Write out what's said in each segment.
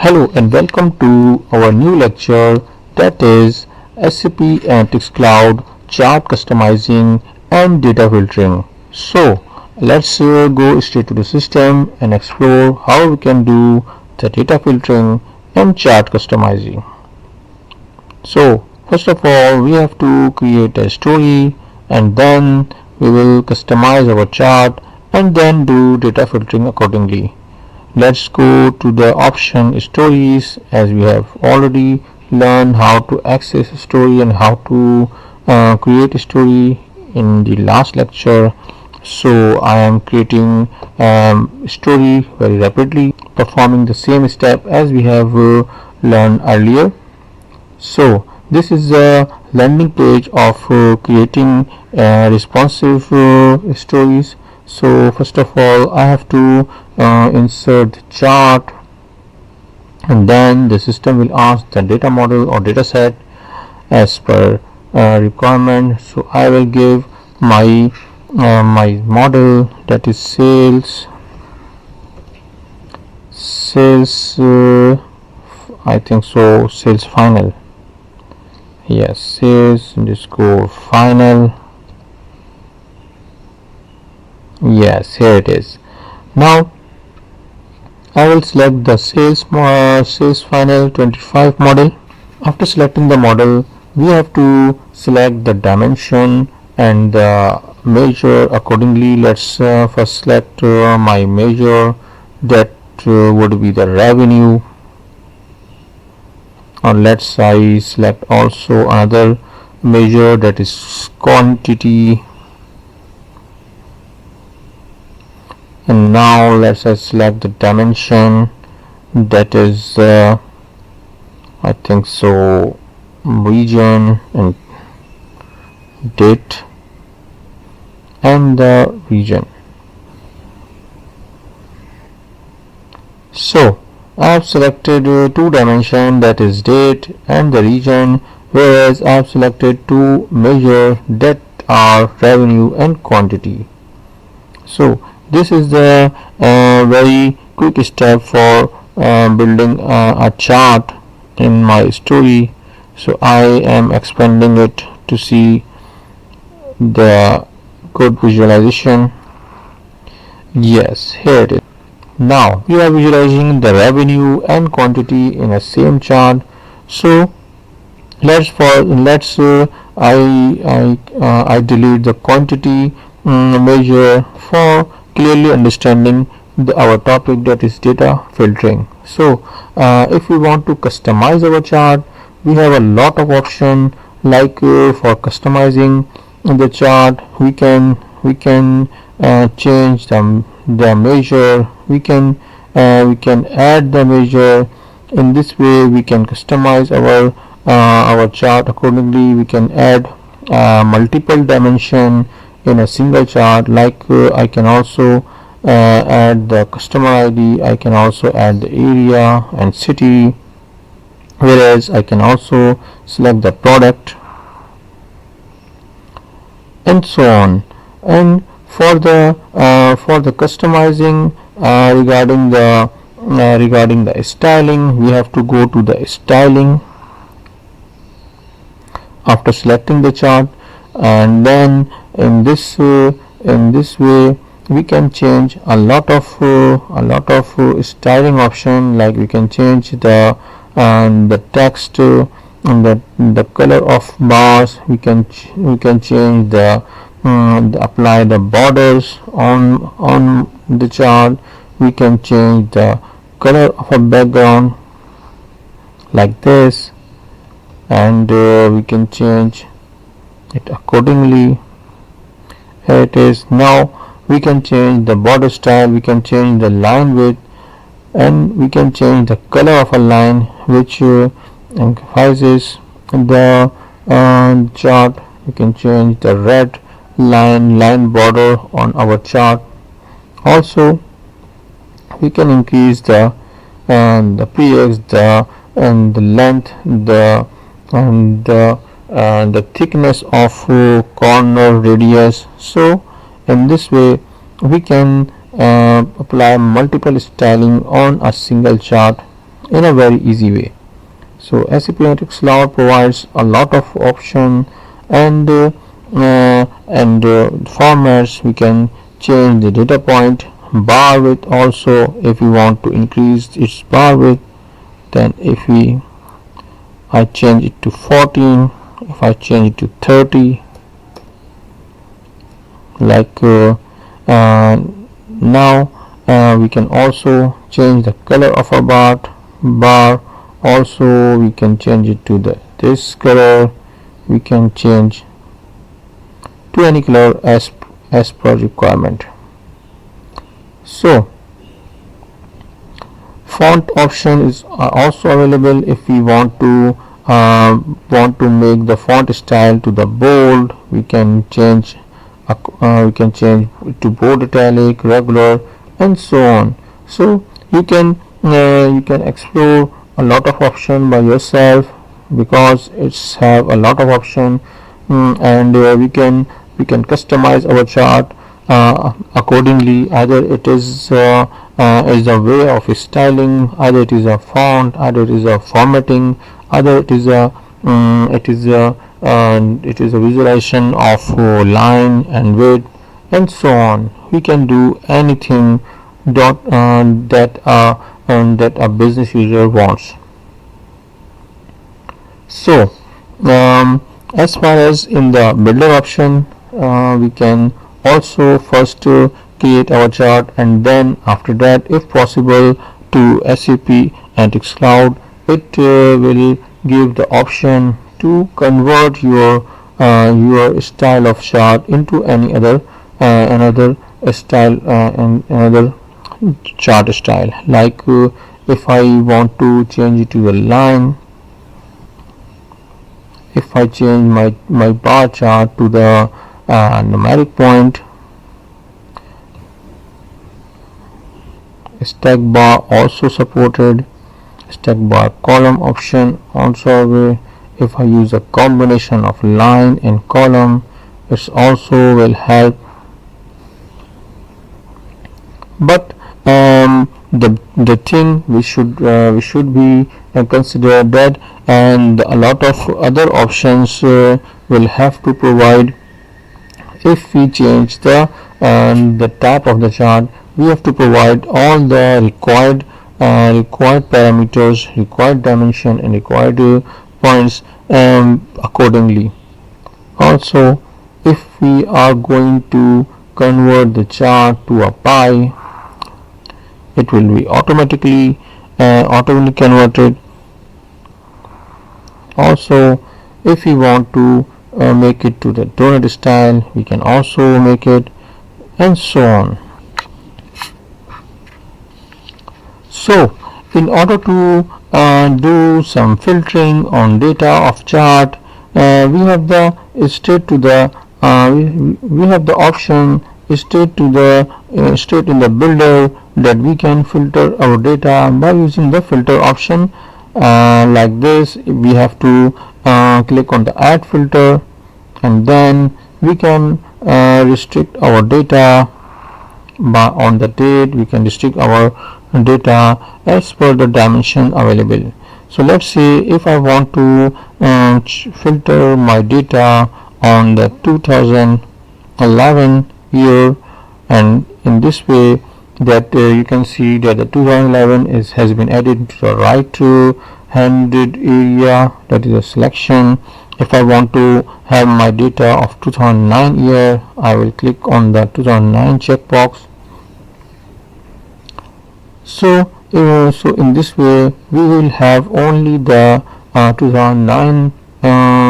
Hello and welcome to our new lecture, that is SAP Analytics Cloud chart customizing and data filtering. So let's go straight to the system and explore how we can do the data filtering and chart customizing. So first of all, we have to create a story, and then we will customize our chart and then do data filtering accordingly. Let's go to the option stories, as we have already learned how to access a story and how to create a story in the last lecture. So I am creating story very rapidly, performing the same step as we have learned earlier. So this is a landing page of creating responsive stories. So first of all, I have to insert the chart, and then the system will ask the data model or data set as per requirement. So I will give my model, that is sales I think so, sales final. Yes, sales underscore final. Yes, here it is. Now I will select the sales final 25 model. After selecting the model, we have to select the dimension and the measure accordingly. Let's first select my measure, that would be the revenue, or let's I select also another measure, that is quantity. And now let's select the dimension, that is I think so region and date and the region. So I have selected two dimension, that is date and the region, whereas I have selected two measure, that are revenue and quantity. So this is the very quick step for building a chart in my story. So I am expanding it to see the good visualization. Yes, here it is. Now we are visualizing the revenue and quantity in a same chart. So let's I delete the quantity measure for clearly understanding our topic, that is data filtering. So if we want to customize our chart, we have a lot of option, like for customizing the chart, we can change the measure, we can add the measure. In this way we can customize our chart accordingly. We can add multiple dimension in a single chart, like I can also add the customer ID, I can also add the area and city, whereas I can also select the product and so on. And for the customizing regarding the styling, we have to go to the styling after selecting the chart, and then in this way we can change a lot of styling option, like we can change the text and the color of bars. We can change the apply the borders on the chart. We can change the color of a background like this, and we can change it accordingly. Here it is. Now we can change the border style, we can change the line width, and we can change the color of a line which emphasizes the chart. We can change the red line border on our chart. Also we can increase the px, and the length, the thickness of corner radius. So in this way we can apply multiple styling on a single chart. in a very easy way. So SAP Analytics Cloud provides a lot of option and formats. We can change the data point bar width also if we want to increase its bar width. Then if I change it to 14, if I change it to 30, like now we can also change the color of our bar. Also we can change it to this color. We can change to any color as per requirement. So font option is also available. If we want to make the font style to the bold, we can change to bold, italic, regular, and so on. So you can explore a lot of option by yourself, because it's have a lot of option, and we can customize our chart accordingly. Either it is a way of styling, either it is a font, either it is a formatting, either it is a visualization of line and width, and so on. We can do anything that a business user wants. So as far as in the builder option, we can also first create our chart, and then after that, if possible, to SAP Analytics Cloud, it will give the option to convert your style of chart into any other another style and another chart style. Like if I want to change it to a line, if I change my bar chart to the numeric point, stack bar also supported, stack bar column option also available. If I use a combination of line and column, it also will help. But the thing we should be consider that, and a lot of other options will have to provide. If we change the type of the chart, we have to provide all the required parameters, required dimension, and required points accordingly. Also, if we are going to convert the chart to a pie, it will be automatically converted. Also, if we want to make it to the donut style, we can also make it, and so on. So in order to do some filtering on data of chart, we have the option straight in the builder, that we can filter our data by using the filter option. Like this, we have to click on the add filter, and then we can restrict our data on the date. We can restrict our data as per the dimension available. So let's say if I want to filter my data on the 2011 year, and in this way that you can see that the 2011 has been added to the right handed area, that is a selection. If I want to have my data of 2009 year, I will click on the 2009 checkbox. So in this way we will have only the 2009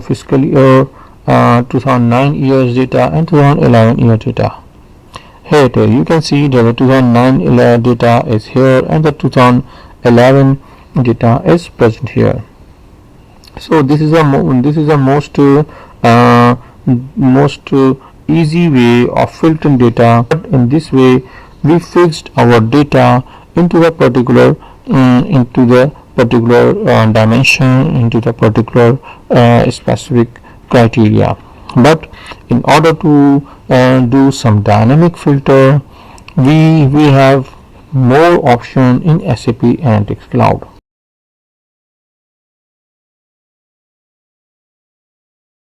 fiscal year, 2009 years data, and 2011 year data. Here you can see that the 2009 data is here, and the 2011 data is present here. So this is a most easy way of filtering data. But in this way we fixed our data into the particular dimension, into the particular specific criteria. But in order to do some dynamic filter, we have more option in SAP Analytics Cloud.